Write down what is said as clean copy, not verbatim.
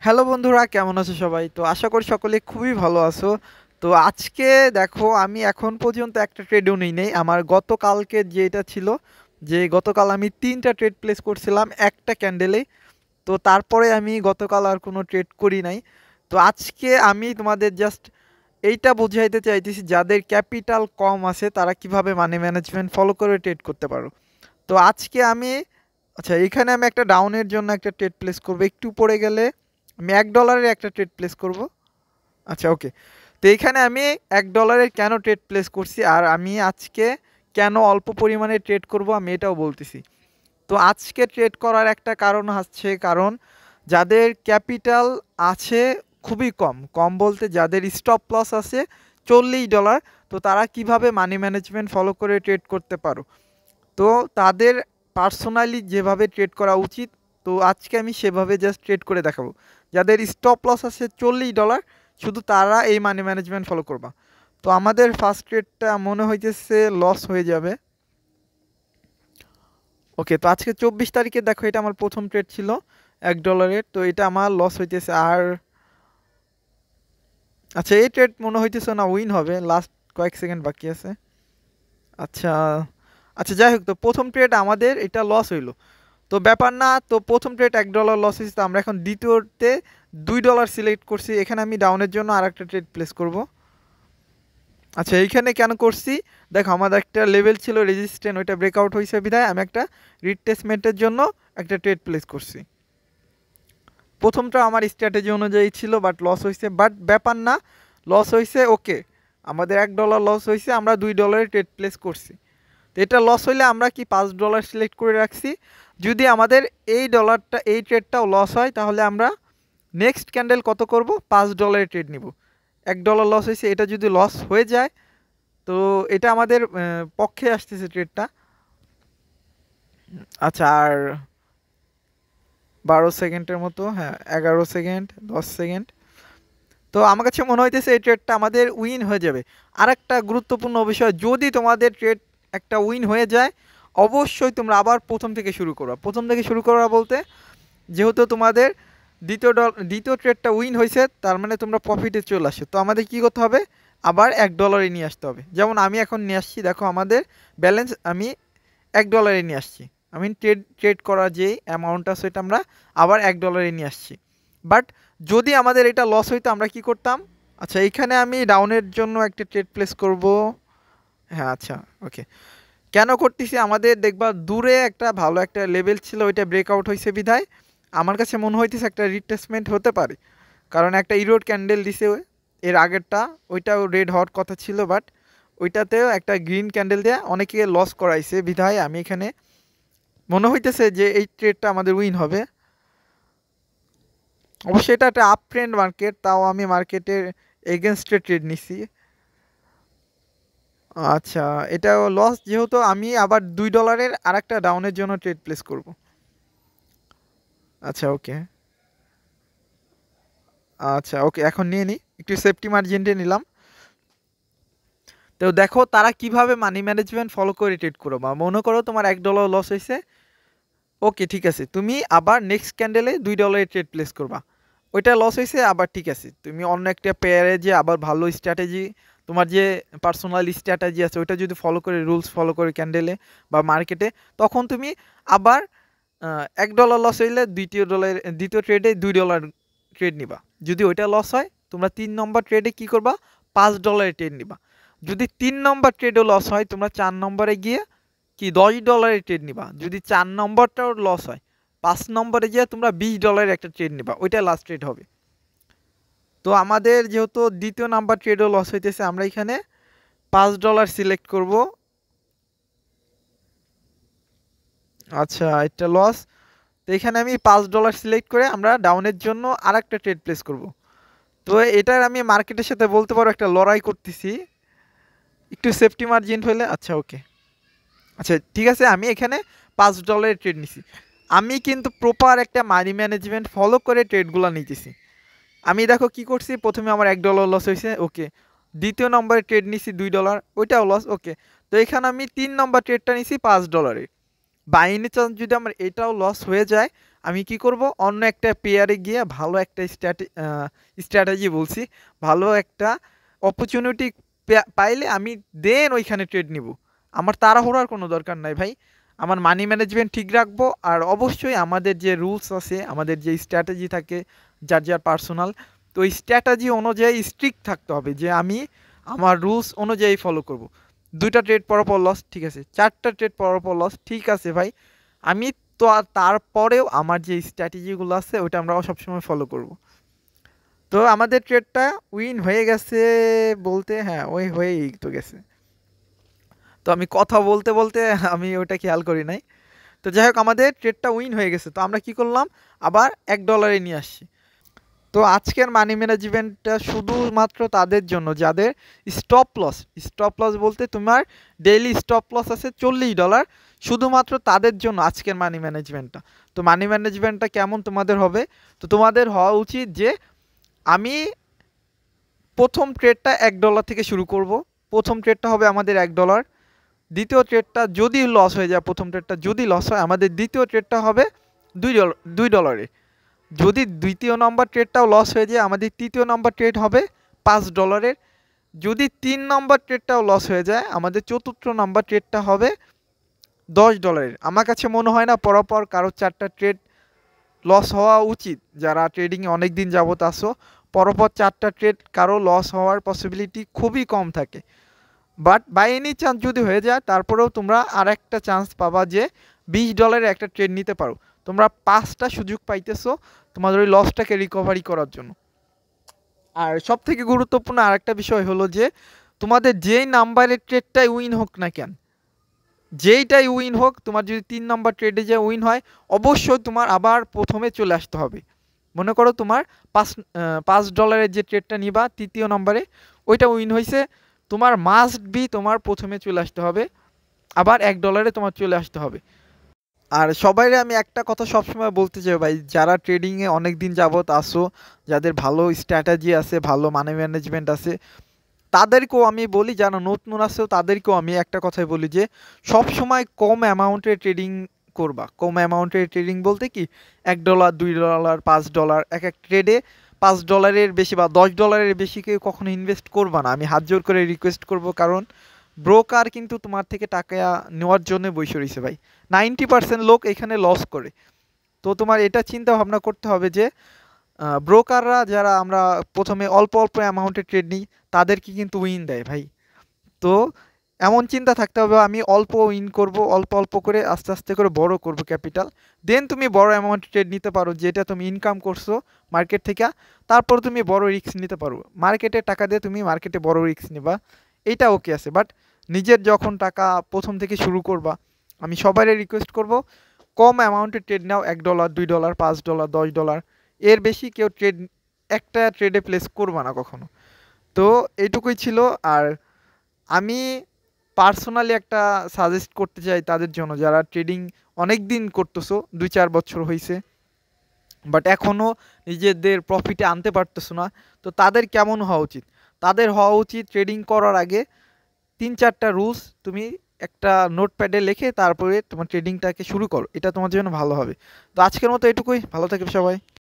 Hello বন্ধুরা, কেমন আছো সবাই? তো আশা করি সকলে খুবই ভালো আছো। তো আজকে দেখো, আমি এখন পর্যন্ত একটা ট্রেডও নিই নেই। আমার গতকালকে যেটা ছিল, যে গতকাল আমি 3টা ট্রেড প্লেস করছিলাম একটা ক্যান্ডেলে। তো তারপরে আমি গতকাল আর কোনো ট্রেড করি নাই। তো আজকে আমি তোমাদের জাস্ট এইটা বুঝাইতে চাইতেছি, যাদের ক্যাপিটাল কম আছে তারা কিভাবে মানি ম্যানেজমেন্ট ফলো করে ট্রেড করতে পারো। তো আজকে আমি, আচ্ছা, এখানে আমি একটা ডাউনের জন্য একটা ট্রেড প্লেস করবো। একটু পরে গেলে আমি $1 একটা ট্রেড প্লেস করব। আচ্ছা, ওকে। তো এইখানে আমি $1 কেন ট্রেড প্লেস করছি, আর আমি আজকে কেন অল্প পরিমাণে ট্রেড করব, আমি এটাও বলতেছি। তো আজকে ট্রেড করার একটা কারণ হচ্ছে, কারণ যাদের ক্যাপিটাল আছে খুবই কম, কম বলতে যাদের স্টপ লস আছে $40, তো তারা কিভাবে মানি ম্যানেজমেন্ট ফলো করে ট্রেড করতে পারো। তো তাদের পার্সোনালি যেভাবে ট্রেড করা উচিত, তো আজকে আমি সেভাবে জাস্ট ট্রেড করে দেখাবো। যাদের স্টপ লস আছে $40, শুধু তারা এই মানি ম্যানেজমেন্ট ফলো করবা। তো আমাদের ফার্স্ট ট্রেডটা মনে হইতেছে লস হয়ে যাবে। ওকে, তো আজকে 24 তারিখে দেখো, এটা আমার প্রথম ট্রেড ছিল $1। তো এটা আমার লস হইতেছে। আর আচ্ছা, এই ট্রেড মনে হইতেছে না উইন হবে, লাস্ট কয়েক সেকেন্ড বাকি আছে। আচ্ছা, আচ্ছা, যাই হোক, তো প্রথম ট্রেড আমাদের এটা লস হইলো। তো ব্যাপার না, তো প্রথম ট্রেড $1 লস হয়েছে, তো আমরা এখন দ্বিতীয়তে $2 সিলেক্ট করছি। এখানে আমি ডাউনের জন্য আর একটা ট্রেড প্লেস করব। আচ্ছা, এইখানে কেন করছি, দেখো আমাদের একটা লেভেল ছিল রেজিস্ট্যান্ট, ওইটা ব্রেকআউট হয়েছে বিধায় আমি একটা রিট্রেসমেন্টের জন্য একটা ট্রেড প্লেস করছি। প্রথমটা আমার স্ট্র্যাটেজি অনুযায়ী ছিল, বাট লস হয়েছে। বাট ব্যাপার না, লস হয়েছে, ওকে। আমাদের $1 লস হয়েছে, আমরা $2 ট্রেড প্লেস করছি। তো এটা লস হইলে আমরা কি $5 সিলেক্ট করে রাখছি। যদি আমাদের এই ডলারটা, এই ট্রেডটাও লস হয়, তাহলে আমরা নেক্সট ক্যান্ডেল কত করব, $5 ট্রেড নিব। $1 লস হয়েছে, এটা যদি লস হয়ে যায়, তো এটা আমাদের পক্ষে আসতেছে ট্রেডটা। আচ্ছা, আর 12 সেকেন্ডের মতো, হ্যাঁ, 11 সেকেন্ড, 10 সেকেন্ড। তো আমার কাছে মনে হইতেছে এই ট্রেডটা আমাদের উইন হয়ে যাবে। আর একটা গুরুত্বপূর্ণ বিষয়, যদি তোমাদের ট্রেড একটা উইন হয়ে যায়, অবশ্যই তোমরা আবার প্রথম থেকে শুরু করো। প্রথম থেকে শুরু করা বলতে, যেহেতু তোমাদের দ্বিতীয় ট্রেডটা উইন হয়েছে, তার মানে তোমরা প্রফিটে চলে আসো। তো আমাদের কী করতে হবে, আবার $1 নিয়ে আসতে হবে। যেমন আমি এখন নিয়ে আসছি, দেখো আমাদের ব্যালেন্স আমি $1 নিয়ে আসছি। আমি ট্রেড ট্রেড করা যে অ্যামাউন্টটা, সেটা আমরা আবার $1 নিয়ে আসছি। বাট যদি আমাদের এটা লস হইতো, আমরা কি করতাম। আচ্ছা, এইখানে আমি ডাউনের জন্য একটা ট্রেড প্লেস করব। হ্যাঁ, আচ্ছা, ওকে। কেন করতেছি, আমাদের দেখবা দূরে একটা ভালো একটা লেভেল ছিল, ওইটা ব্রেকআউট হয়েছে বিধায় আমার কাছে মনে হইতেছে একটা রিট্রেসমেন্ট হতে পারে। কারণ একটা ইরোড ক্যান্ডেল দিছে এর আগেরটা, ওইটাও রেড হওয়ার কথা ছিল, বাট ওইটাতেও একটা গ্রিন ক্যান্ডেল দিয়ে অনেকে লস করাইছে বিধায় আমি এখানে মনে হইতেছে যে এই ট্রেডটা আমাদের উইন হবে। অবশ্যই এটা একটা আপ ট্রেন্ড মার্কেট, তাও আমি মার্কেটের এগেনস্টে ট্রেড নিছি। আচ্ছা, এটাও লস, যেহেতু আমি আবার $2 আর একটা ডাউনের জন্য ট্রেড প্লেস করব। আচ্ছা, ওকে। আচ্ছা, ওকে, এখন নিয়ে নিই, একটু সেফটি মার্জিনটা নিলাম। তো দেখো তারা কিভাবে মানি ম্যানেজমেন্ট ফলো করে ট্রেড করো। বা মনে করো তোমার $1 লস হয়েছে, ওকে, ঠিক আছে, তুমি আবার নেক্সট ক্যান্ডেলে $2 ট্রেড প্লেস করবা। ওইটা লস হয়েছে, আবার ঠিক আছে, তুমি অন্য একটা পেয়ারে যে আবার ভালো স্ট্র্যাটেজি, তোমার যে পার্সোনাল স্ট্র্যাটেজি আছে ওইটা যদি ফলো করে, রুলস ফলো করে ক্যান্ডেলে বা মার্কেটে, তখন তুমি আবার $1 লস হইলে দ্বিতীয় ট্রেডে $2 ট্রেড নিবা। যদি ওইটা লস হয়, তোমরা 3 নম্বর ট্রেডে কী করবা, $5 ট্রেড নিবা। যদি 3 নম্বর ট্রেডও লস হয়, তোমরা 4 নম্বরে গিয়ে কি $10 ট্রেড নিবা। যদি 4 নম্বরটাও লস হয়, 5 নম্বরে গিয়ে তোমরা $20 একটা ট্রেড নিবা, ওইটা লাস্ট ট্রেড হবে। তো আমাদের যেহেতু দ্বিতীয় নাম্বার ট্রেডও লস হইতেছে, আমরা এখানে $5 সিলেক্ট করব। আচ্ছা, এটা লস। তো এখানে আমি $5 সিলেক্ট করে আমরা ডাউনের জন্য আর একটা ট্রেড প্লেস করব। তো এটার আমি মার্কেটের সাথে বলতে পারো একটা লড়াই করতেছি, একটু সেফটি মার্জিন হলে। আচ্ছা, ওকে। আচ্ছা, ঠিক আছে, আমি এখানে $5 ট্রেড নিছি। আমি কিন্তু প্রপার একটা মানি ম্যানেজমেন্ট ফলো করে ট্রেডগুলো নিতেছি। আমি দেখো কি করছি, প্রথমে আমার $1 লস হয়েছে, ওকে। দ্বিতীয় নম্বরে ট্রেড নিছি $2, ওইটাও লস, ওকে। তো এখানে আমি 3 নম্বর ট্রেডটা নিছি $5। বাই এনি চান্স যদি আমার এটাও লস হয়ে যায়, আমি কি করব, অন্য একটা পেয়ারে গিয়ে ভালো একটা স্ট্র্যাটেজি বলছি, ভালো একটা অপরচুনিটি পাইলে আমি দেন ওইখানে ট্রেড নিব। আমার তাড়াহুড়ার কোনো দরকার নাই ভাই। আমার মানি ম্যানেজমেন্ট ঠিক রাখবো, আর অবশ্যই আমাদের যে রুলস আছে, আমাদের যে স্ট্র্যাটেজি থাকে যার যার পার্সোনাল, তো ওই স্ট্র্যাটেজি অনুযায়ী স্ট্রিক্ট থাকতে হবে যে আমি আমার রুলস অনুযায়ী ফলো করব। 2টা ট্রেড পর পর লস, ঠিক আছে, 4টা ট্রেড পর পর লস, ঠিক আছে ভাই। আমি তো আর তারপরেও আমার যে স্ট্র্যাটেজিগুলো আছে ওইটা আমরা সবসময় ফলো করব। তো আমাদের ট্রেডটা উইন হয়ে গেছে বলতে, হ্যাঁ ওই হয়েই তো গেছে। তো আমি কথা বলতে বলতে আমি ওটা খেয়াল করি নাই। তো যাই হোক, আমাদের ট্রেডটা উইন হয়ে গেছে। তো আমরা কি করলাম, আবার $1 নিয়ে আসছি। তো আজকের মানি ম্যানেজমেন্টটা শুধুমাত্র তাদের জন্য যাদের স্টপ লস, স্টপ লস বলতে তোমার ডেইলি স্টপ লস আছে $40, শুধুমাত্র তাদের জন্য আজকের মানি ম্যানেজমেন্টটা। তো মানি ম্যানেজমেন্টটা কেমন তোমাদের হবে, তো তোমাদের হওয়া উচিত যে আমি প্রথম ট্রেডটা $1 থেকে শুরু করব। প্রথম ট্রেডটা হবে আমাদের $1। দ্বিতীয় ট্রেডটা যদি লস হয়ে যায়, প্রথম ট্রেডটা যদি লস হয়, আমাদের দ্বিতীয় ট্রেডটা হবে $2। যদি দ্বিতীয় নম্বর ট্রেডটাও লস হয়ে যায়, আমাদের তৃতীয় নম্বর ট্রেড হবে $5। যদি 3 নম্বর ট্রেডটাও লস হয়ে যায়, আমাদের চতুর্থ নম্বর ট্রেডটা হবে $10। আমার কাছে মনে হয় না পরপর কারো 4টা ট্রেড লস হওয়া উচিত। যারা ট্রেডিংয়ে অনেক দিন যাবত আসো, পরপর 4টা ট্রেড কারো লস হওয়ার পসিবিলিটি খুবই কম থাকে। বাট বাই এনি চান্স যদি হয়ে যায়, তারপরেও তোমরা আর একটা চান্স পাবা যে $20 একটা ট্রেড নিতে পারো। তোমরা 5টা সুযোগ পাইতেছো তোমাদের ওই লসটাকে রিকভারি করার জন্য। আর সব থেকে গুরুত্বপূর্ণ আরেকটা বিষয় হলো যে তোমাদের যেই নাম্বারের ট্রেডটাই উইন হোক না কেন, যেইটাই উইন হোক, তোমার যদি 3 নম্বর ট্রেডে যে উইন হয়, অবশ্যই তোমার আবার প্রথমে চলে আসতে হবে। মনে করো তোমার $5 যে ট্রেডটা নিবা তৃতীয় নম্বরে, ওইটা উইন হয়েছে, তোমার মাস্ট বি তোমার প্রথমে চলে আসতে হবে, আবার $1 তোমার চলে আসতে হবে। আর সবাইরে আমি একটা কথা সবসময় বলতে চাই ভাই, যারা ট্রেডিংয়ে অনেক দিন যাবত আসো, যাদের ভালো স্ট্র্যাটেজি আছে, ভালো মানি ম্যানেজমেন্ট আছে, তাদেরকেও আমি বলি, যারা নতুন আছেও তাদেরকেও আমি একটা কথাই বলি যে সব সময় কম অ্যামাউন্টের ট্রেডিং করবা। কম অ্যামাউন্টের ট্রেডিং বলতে কি, $1, $2, $5, এক এক ট্রেডে $5 বেশি বা $10 বেশি কেউ কখনো ইনভেস্ট করবা না। আমি হাত জোর করে রিকোয়েস্ট করব, কারণ ব্রোকার কিন্তু তোমার থেকে টাকা নেওয়ার জন্য বসে রয়েছে ভাই। 90% লোক এখানে লস করে। তো তোমার এটা চিন্তা ভাবনা করতে হবে যে ব্রোকাররা যারা আমরা প্রথমে অল্প অল্প অ্যামাউন্টে ট্রেড নিই, তাদেরকে কিন্তু উইন দেয় ভাই। তো এমন চিন্তা থাকতে হবে আমি অল্প উইন করব, অল্প অল্প করে আস্তে আস্তে করে বড় করব ক্যাপিটাল, দেন তুমি বড় অ্যামাউন্টে ট্রেড নিতে পারো, যেটা তুমি ইনকাম করছো মার্কেট থেকে। তারপর তুমি বড় রিস্ক নিতে পারো, মার্কেটে টাকা দিয়ে তুমি মার্কেটে বড় রিস্ক নিবা, এইটা ওকে আছে। বাট নিজের যখন টাকা প্রথম থেকে শুরু করবা, আমি সবাই রিকোয়েস্ট করব কম অ্যামাউন্টে ট্রেড নাও। $1, $2, $5, $10, এর বেশি কেউ ট্রেড একটা ট্রেডে প্লেস করবা না কখনো। তো এইটুকুই ছিল। আর আমি পার্সোনালি একটা সাজেস্ট করতে চাই তাদের জন্য যারা ট্রেডিং অনেক দিন করতেছো, 2-4 বছর হয়েছে, বাট এখনও নিজেদের প্রফিটে আনতে পারতেছো না। তো তাদের কেমন হওয়া উচিত, তাদের হওয়া উচিত ট্রেডিং করার আগে 3-4টা রুলস তুমি একটা নোটপ্যাডে লিখে তারপরে তোমার ট্রেডিংটাকে শুরু করো, এটা তোমার জন্য ভালো হবে। তো আজকের মতো এটুকুই, ভালো থাকবে সবাই।